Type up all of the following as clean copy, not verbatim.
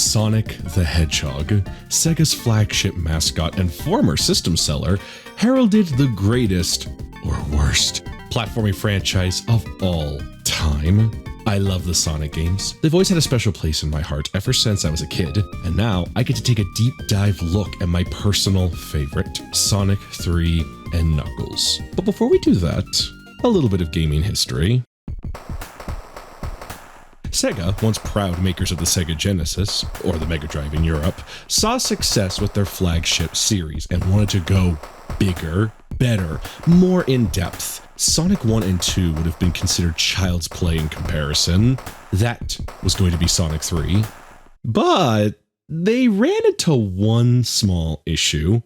Sonic the Hedgehog, Sega's flagship mascot and former system seller, heralded the greatest, or worst, platforming franchise of all time. I love the Sonic games. They've always had a special place in my heart ever since I was a kid, and now I get to take a deep dive look at my personal favorite, Sonic 3 and Knuckles. But before we do that, a little bit of gaming history. Sega, once proud makers of the Sega Genesis, or the Mega Drive in Europe, saw success with their flagship series and wanted to go bigger, better, more in-depth. Sonic 1 and 2 would have been considered child's play in comparison. That was going to be Sonic 3. But they ran into one small issue.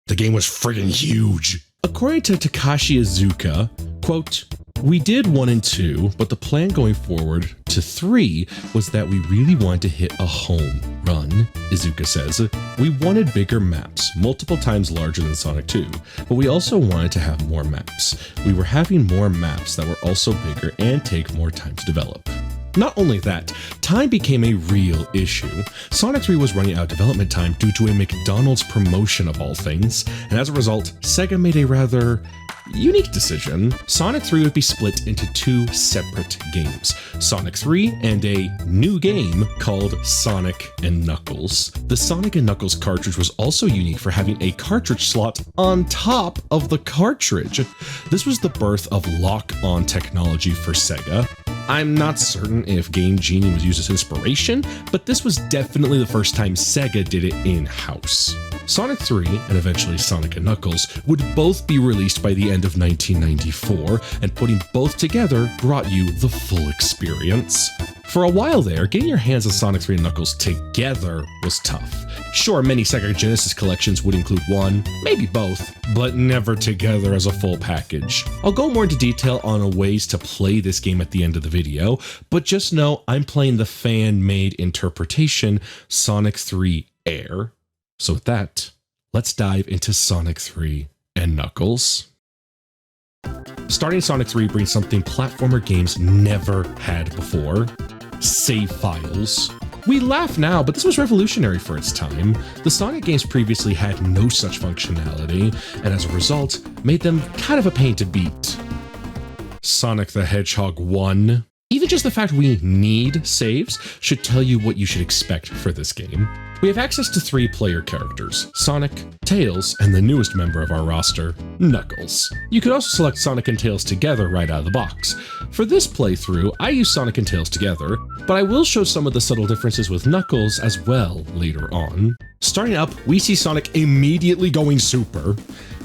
The game was friggin' huge. According to Takashi Iizuka, quote, "We did 1 and 2, but the plan going forward to 3 was that we really wanted to hit a home run," Iizuka says. "We wanted bigger maps, multiple times larger than Sonic 2, but we also wanted to have more maps. We were having more maps that were also bigger and take more time to develop." Not only that, time became a real issue. Sonic 3 was running out of development time due to a McDonald's promotion of all things, and as a result, Sega made a rather unique decision. Sonic 3 would be split into 2 separate games, Sonic 3 and a new game called Sonic and Knuckles. The Sonic and Knuckles cartridge was also unique for having a cartridge slot on top of the cartridge. This was the birth of lock-on technology for Sega. I'm not certain if Game Genie was used as inspiration, but this was definitely the first time Sega did it in-house. Sonic 3, and eventually Sonic and Knuckles, would both be released by the end of 1994, and putting both together brought you the full experience. For a while there, getting your hands on Sonic 3 and Knuckles together was tough. Sure, many Sega Genesis collections would include one, maybe both, but never together as a full package. I'll go more into detail on ways to play this game at the end of the video, but just know I'm playing the fan-made interpretation, Sonic 3 Air. So with that, let's dive into Sonic 3 and Knuckles. Starting Sonic 3 brings something platformer games never had before: save files. We laugh now, but this was revolutionary for its time. The Sonic games previously had no such functionality, and as a result, made them kind of a pain to beat. Sonic the Hedgehog 1. Even just the fact we need saves should tell you what you should expect for this game. We have access to 3 player characters, Sonic, Tails, and the newest member of our roster, Knuckles. You could also select Sonic and Tails together right out of the box. For this playthrough, I use Sonic and Tails together, but I will show some of the subtle differences with Knuckles as well later on. Starting up, we see Sonic immediately going super.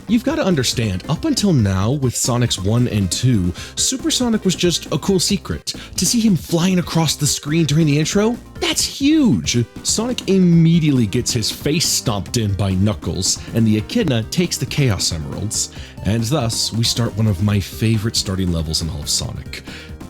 You've got to understand, up until now with Sonic's 1 and 2, Super Sonic was just a cool secret. To see him flying across the screen during the intro, that's huge! Sonic immediately gets his face stomped in by Knuckles, and the Echidna takes the Chaos Emeralds. And thus, we start one of my favorite starting levels in all of Sonic,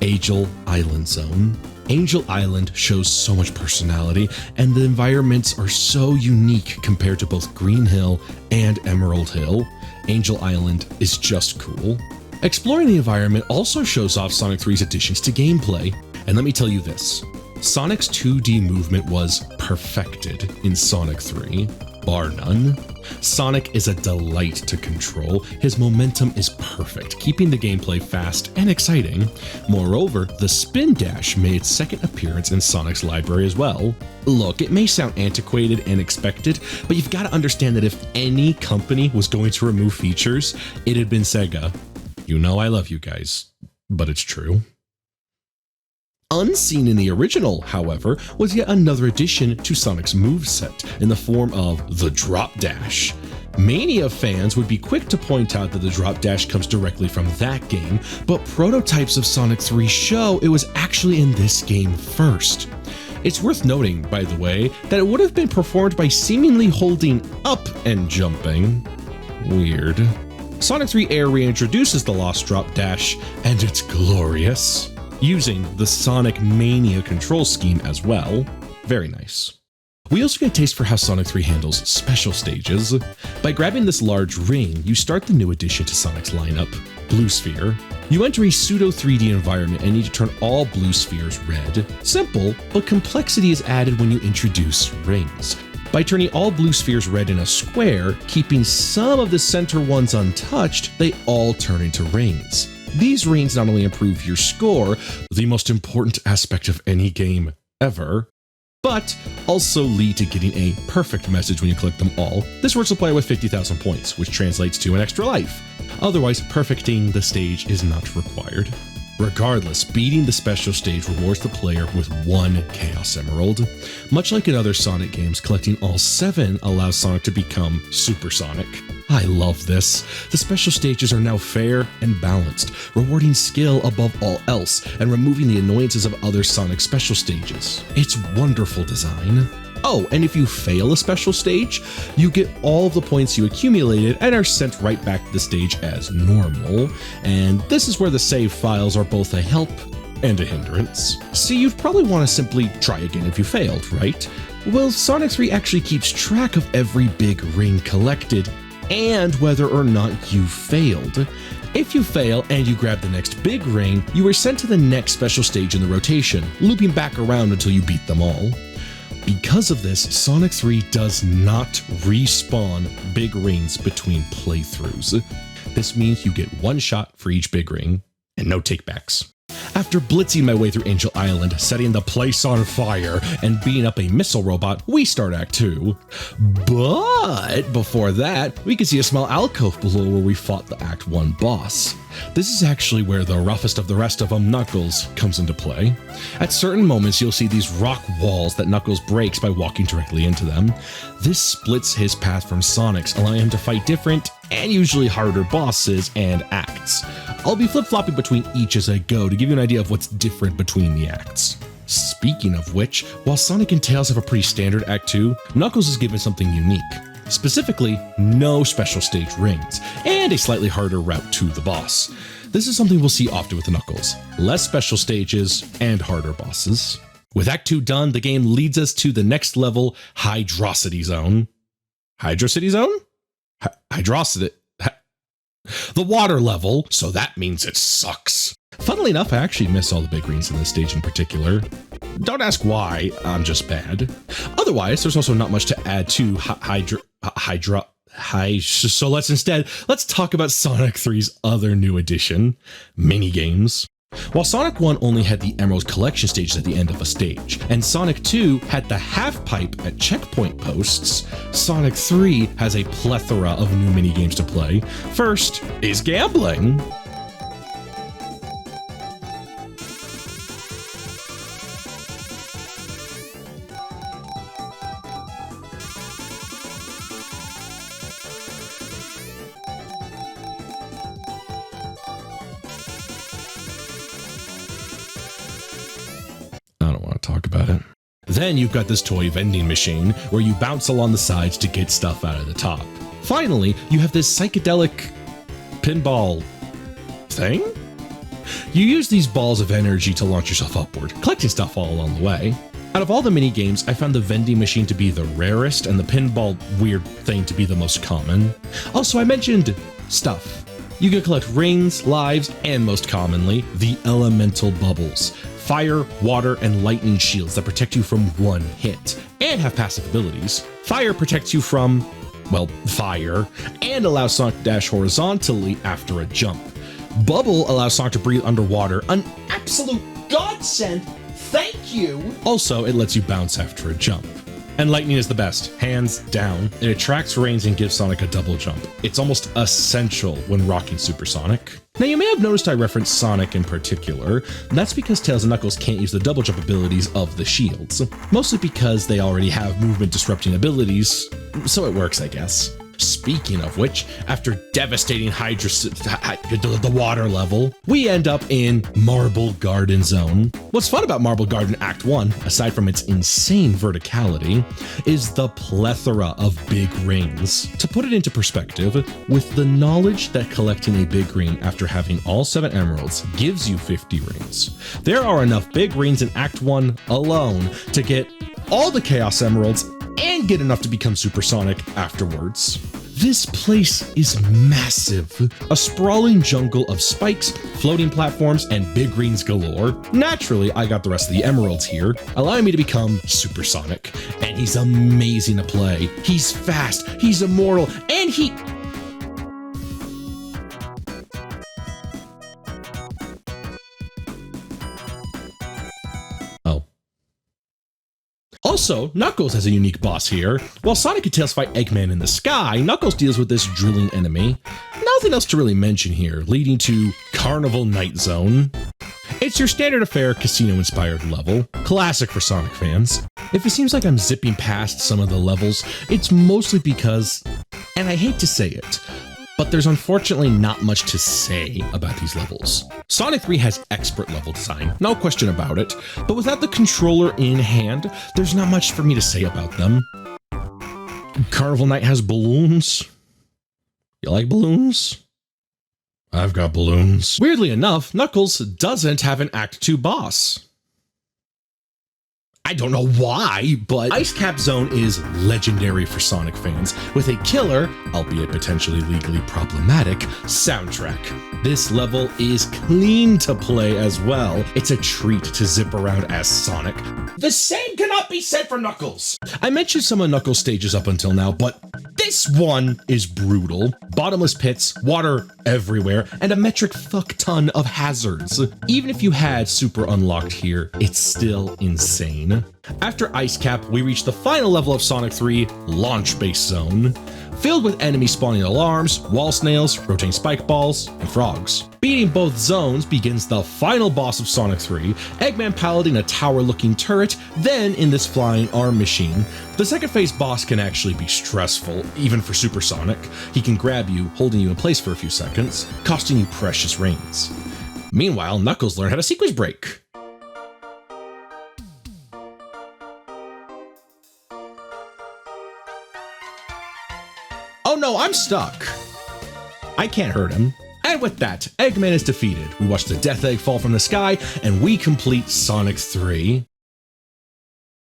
Angel Island Zone. Angel Island shows so much personality, and the environments are so unique compared to both Green Hill and Emerald Hill. Angel Island is just cool. Exploring the environment also shows off Sonic 3's additions to gameplay. And let me tell you this, Sonic's 2D movement was perfected in Sonic 3, bar none. Sonic is a delight to control. His momentum is perfect, keeping the gameplay fast and exciting. Moreover, the spin dash made its second appearance in Sonic's library as well. Look, it may sound antiquated and expected, but you've got to understand that if any company was going to remove features, it had been Sega. You know I love you guys, but it's true. Unseen in the original, however, was yet another addition to Sonic's moveset in the form of the Drop Dash. Mania fans would be quick to point out that the Drop Dash comes directly from that game, but prototypes of Sonic 3 show it was actually in this game first. It's worth noting, by the way, that it would have been performed by seemingly holding up and jumping. Weird. Sonic 3 Air reintroduces the Lost Drop Dash, and it's glorious, using the Sonic Mania control scheme as well. Very nice. We also get a taste for how Sonic 3 handles special stages. By grabbing this large ring, you start the new addition to Sonic's lineup, Blue Sphere. You enter a pseudo 3D environment and need to turn all blue spheres red. Simple, but complexity is added when you introduce rings. By turning all blue spheres red in a square, keeping some of the center ones untouched, they all turn into rings. These rings not only improve your score, the most important aspect of any game ever, but also lead to getting a perfect message when you collect them all. This works a player with 50,000 points, which translates to an extra life. Otherwise, perfecting the stage is not required. Regardless, beating the special stage rewards the player with 1 Chaos Emerald. Much like in other Sonic games, collecting all 7 allows Sonic to become supersonic. I love this. The special stages are now fair and balanced, rewarding skill above all else and removing the annoyances of other Sonic special stages. It's wonderful design. Oh, and if you fail a special stage, you get all of the points you accumulated and are sent right back to the stage as normal. And this is where the save files are both a help and a hindrance. See, you'd probably want to simply try again if you failed, right? Well, Sonic 3 actually keeps track of every big ring collected and whether or not you failed. If you fail and you grab the next big ring, you are sent to the next special stage in the rotation, looping back around until you beat them all. Because of this, Sonic 3 does not respawn big rings between playthroughs. This means you get 1 shot for each big ring, and no takebacks. After blitzing my way through Angel Island, setting the place on fire, and beating up a missile robot, we start Act 2. But before that, we can see a small alcove below where we fought the Act 1 boss. This is actually where the roughest of the rest of them, Knuckles, comes into play. At certain moments, you'll see these rock walls that Knuckles breaks by walking directly into them. This splits his path from Sonic's, allowing him to fight different and usually harder bosses and acts. I'll be flip-flopping between each as I go to give you an idea of what's different between the acts. Speaking of which, while Sonic and Tails have a pretty standard Act 2, Knuckles is given something unique. Specifically, no special stage rings, and a slightly harder route to the boss. This is something we'll see often with Knuckles. Less special stages and harder bosses. With Act 2 done, the game leads us to the next level, Hydrocity Zone. Hydrocity Zone? Hydrocity. The water level, so that means it sucks. Funnily enough, I actually miss all the big rings in this stage in particular. Don't ask why, I'm just bad. Otherwise, there's also not much to add to so let's talk about Sonic 3's other new addition, minigames. While Sonic 1 only had the Emerald Collection stages at the end of a stage, and Sonic 2 had the half pipe at checkpoint posts, Sonic 3 has a plethora of new minigames to play. First is gambling. Talk about it. Then you've got this toy vending machine where you bounce along the sides to get stuff out of the top. Finally, you have this psychedelic pinball thing? You use these balls of energy to launch yourself upward, collecting stuff all along the way. Out of all the mini games, I found the vending machine to be the rarest and the pinball weird thing to be the most common. Also, I mentioned stuff. You can collect rings, lives, and most commonly, the elemental bubbles. Fire, water, and lightning shields that protect you from one hit, and have passive abilities. Fire protects you from, well, fire, and allows Sonic to dash horizontally after a jump. Bubble allows Sonic to breathe underwater, an absolute godsend, thank you! Also, it lets you bounce after a jump. And lightning is the best, hands down. It attracts rains and gives Sonic a double jump. It's almost essential when rocking Supersonic. Now you may have noticed I referenced Sonic in particular. That's because Tails and Knuckles can't use the double jump abilities of the shields. Mostly because they already have movement disrupting abilities, so it works, I guess. Speaking of which, after devastating the water level, we end up in Marble Garden Zone. What's fun about Marble Garden Act 1, aside from its insane verticality, is the plethora of big rings. To put it into perspective, with the knowledge that collecting a big ring after having all 7 emeralds gives you 50 rings, there are enough big rings in Act 1 alone to get all the Chaos Emeralds and get enough to become supersonic afterwards. This place is massive. A sprawling jungle of spikes, floating platforms, and big greens galore. Naturally, I got the rest of the emeralds here, allowing me to become supersonic. And he's amazing to play. He's fast, he's immortal, and he... Also, Knuckles has a unique boss here. While Sonic and Tails fight Eggman in the sky, Knuckles deals with this drooling enemy. Nothing else to really mention here, leading to Carnival Night Zone. It's your standard affair casino-inspired level, classic for Sonic fans. If it seems like I'm zipping past some of the levels, it's mostly because, and I hate to say it, but there's unfortunately not much to say about these levels. Sonic 3 has expert level design, no question about it, but without the controller in hand, there's not much for me to say about them. Carnival Night has balloons. You like balloons? I've got balloons. Weirdly enough, Knuckles doesn't have an Act 2 boss. I don't know why, but Ice Cap Zone is legendary for Sonic fans, with a killer, albeit potentially legally problematic, soundtrack. This level is clean to play as well. It's a treat to zip around as Sonic. The same cannot be said for Knuckles. I mentioned some of Knuckles' stages up until now, but this one is brutal. Bottomless pits, water everywhere, and a metric fuck ton of hazards. Even if you had Super unlocked here, it's still insane. After Ice Cap, we reach the final level of Sonic 3, Launch Base Zone, filled with enemy spawning alarms, wall snails, rotating spike balls, and frogs. Beating both zones begins the final boss of Sonic 3, Eggman piloting a tower-looking turret, then in this flying arm machine. The second phase boss can actually be stressful, even for Super Sonic. He can grab you, holding you in place for a few seconds, costing you precious reins. Meanwhile, Knuckles learned how to sequence break. Oh no, I'm stuck. I can't hurt him. And with that, Eggman is defeated. We watch the Death Egg fall from the sky, and we complete Sonic 3.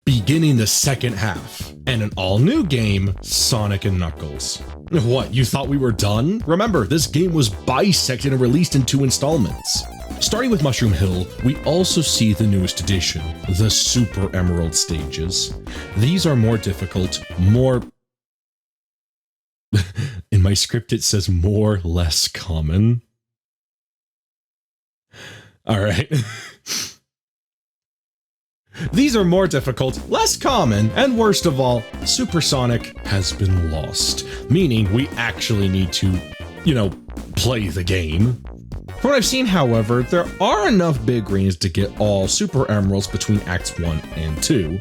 Beginning the second half, and an all-new game, Sonic and Knuckles. What, you thought we were done? Remember, this game was bisected and released in 2 installments. Starting with Mushroom Hill, we also see the newest edition, the Super Emerald stages. These are more difficult, more... In my script, it says more, less common. All right. These are more difficult, less common, and worst of all, Super Sonic has been lost, meaning we actually need to, play the game. From what I've seen, however, there are enough big greens to get all Super Emeralds between Acts 1 and 2,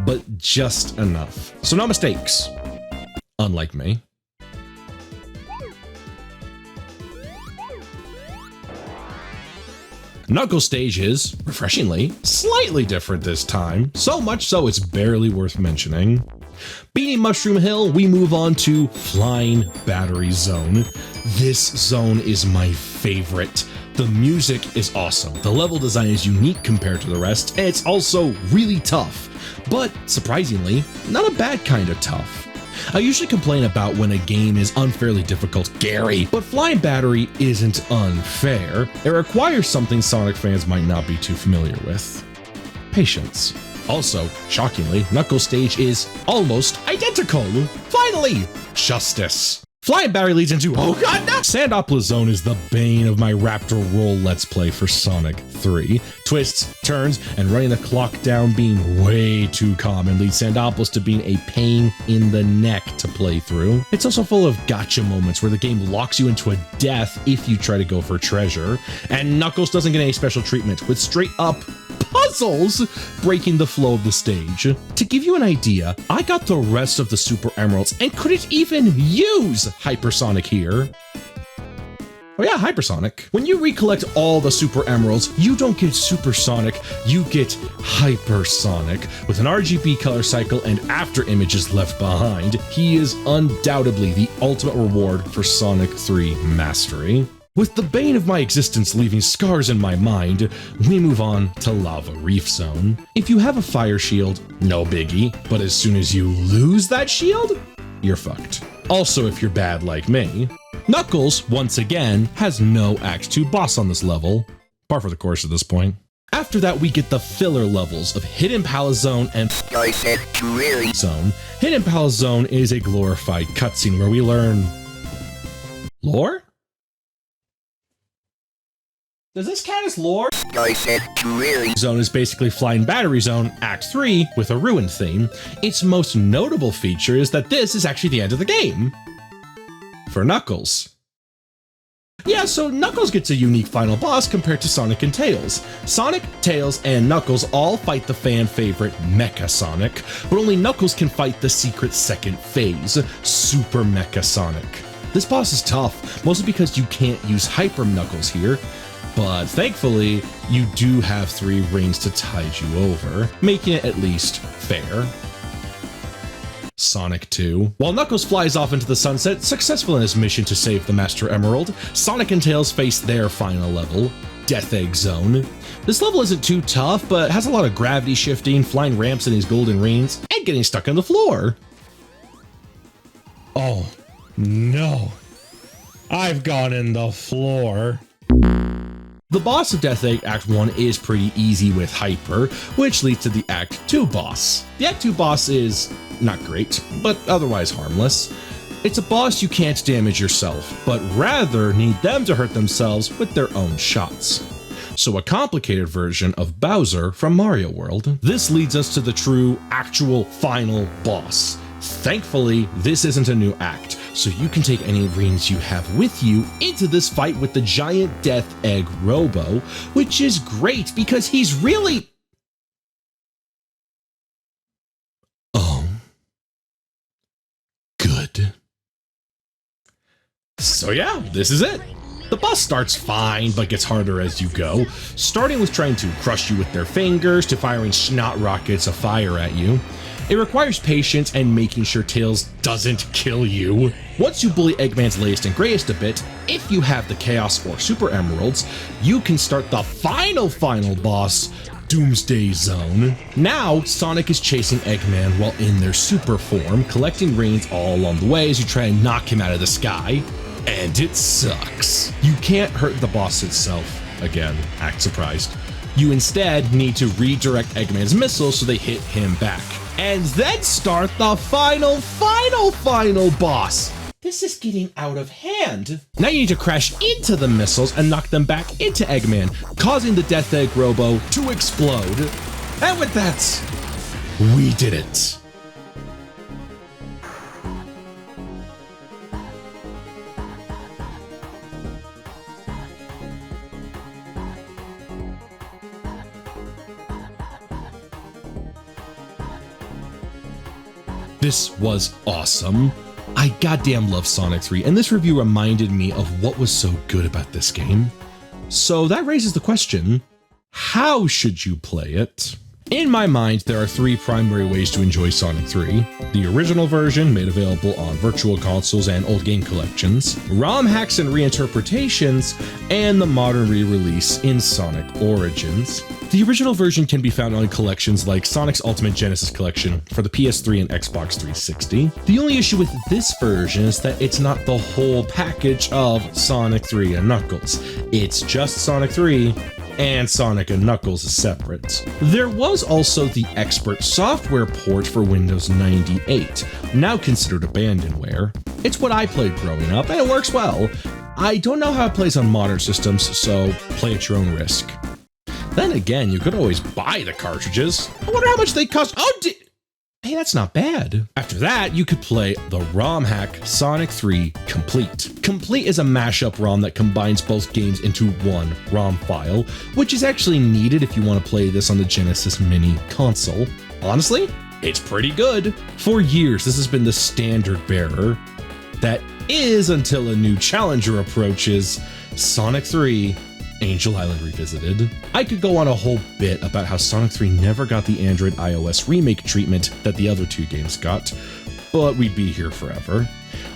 but just enough. So no mistakes. Unlike me. Knuckles stage is, refreshingly, slightly different this time, so much so it's barely worth mentioning. Beating Mushroom Hill, we move on to Flying Battery Zone. This zone is my favorite. The music is awesome, the level design is unique compared to the rest, and it's also really tough. But, surprisingly, not a bad kind of tough. I usually complain about when a game is unfairly difficult, Gary, but Flying Battery isn't unfair. It requires something Sonic fans might not be too familiar with: patience. Also, shockingly, Knuckles' stage is almost identical. Finally, justice. Flying Battery leads into, oh god, no! Sandopolis Zone is the bane of my Raptor roll let's play for Sonic 3. Twists, turns, and running the clock down being way too common leads Sandopolis to being a pain in the neck to play through. It's also full of gotcha moments where the game locks you into a death if you try to go for treasure. And Knuckles doesn't get any special treatment, with straight up puzzles breaking the flow of the stage. To give you an idea, I got the rest of the Super Emeralds and couldn't even use Hypersonic here. Oh yeah, Hypersonic. When you recollect all the Super Emeralds, you don't get Supersonic, you get Hypersonic. With an RGB color cycle and after images left behind, he is undoubtedly the ultimate reward for Sonic 3 mastery. With the bane of my existence leaving scars in my mind, we move on to Lava Reef Zone. If you have a fire shield, no biggie, but as soon as you lose that shield, you're fucked. Also, if you're bad like me, Knuckles, once again, has no Act 2 boss on this level, par for the course at this point. After that, we get the filler levels of Hidden Palace Zone and Zone. Hidden Palace Zone is a glorified cutscene where we learn lore? Does this count as lore? Zone is basically Flying Battery Zone, Act 3, with a ruined theme. Its most notable feature is that this is actually the end of the game. For Knuckles. Yeah, so Knuckles gets a unique final boss compared to Sonic and Tails. Sonic, Tails, and Knuckles all fight the fan favorite Mecha Sonic, but only Knuckles can fight the secret second phase, Super Mecha Sonic. This boss is tough, mostly because you can't use Hyper Knuckles here, but thankfully, you do have 3 rings to tide you over, making it at least fair. Sonic 2. While Knuckles flies off into the sunset, successful in his mission to save the Master Emerald, Sonic and Tails face their final level, Death Egg Zone. This level isn't too tough, but has a lot of gravity shifting, flying ramps in these golden rings, and getting stuck on the floor. Oh, no. I've gone in the floor. The boss of Death Egg Act 1 is pretty easy with Hyper, which leads to the Act 2 boss. The Act 2 boss is not great, but otherwise harmless. It's a boss you can't damage yourself, but rather need them to hurt themselves with their own shots. So a complicated version of Bowser from Mario World. This leads us to the true, actual, final boss. Thankfully, this isn't a new act, so you can take any rings you have with you into this fight with the giant Death Egg Robo, which is great because he's really... oh. Good. So yeah, this is it. The boss starts fine, but gets harder as you go, starting with trying to crush you with their fingers to firing snot rockets of fire at you. It requires patience and making sure Tails doesn't kill you. Once you bully Eggman's latest and greatest a bit, if you have the Chaos or Super Emeralds, you can start the final boss, Doomsday Zone. Now, Sonic is chasing Eggman while in their super form, collecting rings all along the way as you try and knock him out of the sky. And it sucks. You can't hurt the boss itself. Again, act surprised. You instead need to redirect Eggman's missiles so they hit him back. And then start the final boss. This is getting out of hand. Now you need to crash into the missiles and knock them back into Eggman, causing the Death Egg Robo to explode. And with that, we did it. This was awesome. I goddamn love Sonic 3, and this review reminded me of what was so good about this game. So that raises the question, how should you play it? In my mind, there are 3 primary ways to enjoy Sonic 3. The original version, made available on virtual consoles and old game collections, ROM hacks and reinterpretations, and the modern re-release in Sonic Origins. The original version can be found on collections like Sonic's Ultimate Genesis Collection for the PS3 and Xbox 360. The only issue with this version is that it's not the whole package of Sonic 3 and Knuckles. It's just Sonic 3, and Sonic and Knuckles is separate. There was also the Expert software port for Windows 98, now considered abandonware. It's what I played growing up, and it works well. I don't know how it plays on modern systems, so play at your own risk. Then again, you could always buy the cartridges. I wonder how much they cost. Oh, hey, that's not bad. After that, you could play the ROM hack Sonic 3 Complete. Complete is a mashup ROM that combines both games into one ROM file, which is actually needed if you want to play this on the Genesis Mini console. Honestly, it's pretty good. For years, this has been the standard bearer. That is until a new challenger approaches, Sonic 3 Angel Island Revisited. I could go on a whole bit about how Sonic 3 never got the Android iOS remake treatment that the other 2 games got, but we'd be here forever.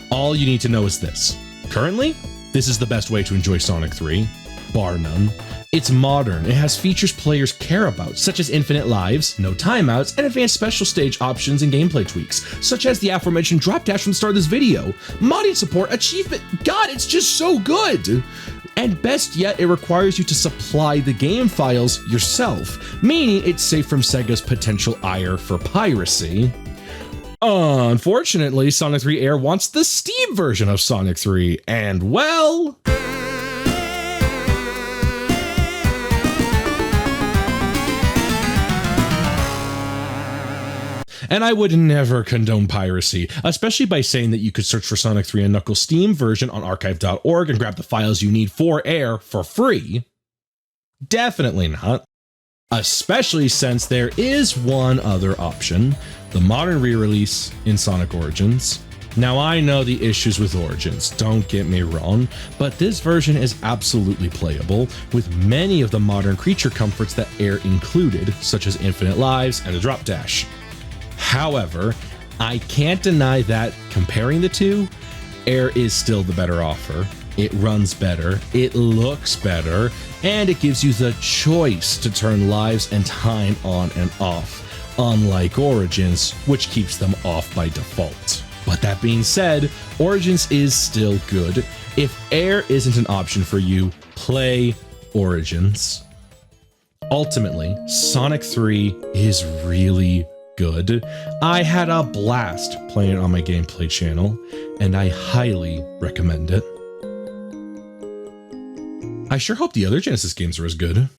All you need to know is this. Currently, this is the best way to enjoy Sonic 3, bar none. It's modern, it has features players care about, such as infinite lives, no timeouts, and advanced special stage options and gameplay tweaks, such as the aforementioned drop dash from the start of this video. Modding support, achievement, God, it's just so good! And best yet, it requires you to supply the game files yourself, meaning it's safe from Sega's potential ire for piracy. Unfortunately, Sonic 3 Air wants the Steam version of Sonic 3, and well... And I would never condone piracy, especially by saying that you could search for Sonic 3 and Knuckles Steam version on archive.org and grab the files you need for Air for free. Definitely not. Especially since there is one other option, the modern re-release in Sonic Origins. Now I know the issues with Origins, don't get me wrong, but this version is absolutely playable with many of the modern creature comforts that Air included, such as infinite lives and the drop dash. However, I can't deny that comparing the two, Air is still the better offer. It runs better, it looks better, and it gives you the choice to turn lives and time on and off, unlike Origins, which keeps them off by default. But that being said, Origins is still good. If Air isn't an option for you, play Origins. Ultimately, Sonic 3 is really good. I had a blast playing it on my gameplay channel, and I highly recommend it. I sure hope the other Genesis games are as good.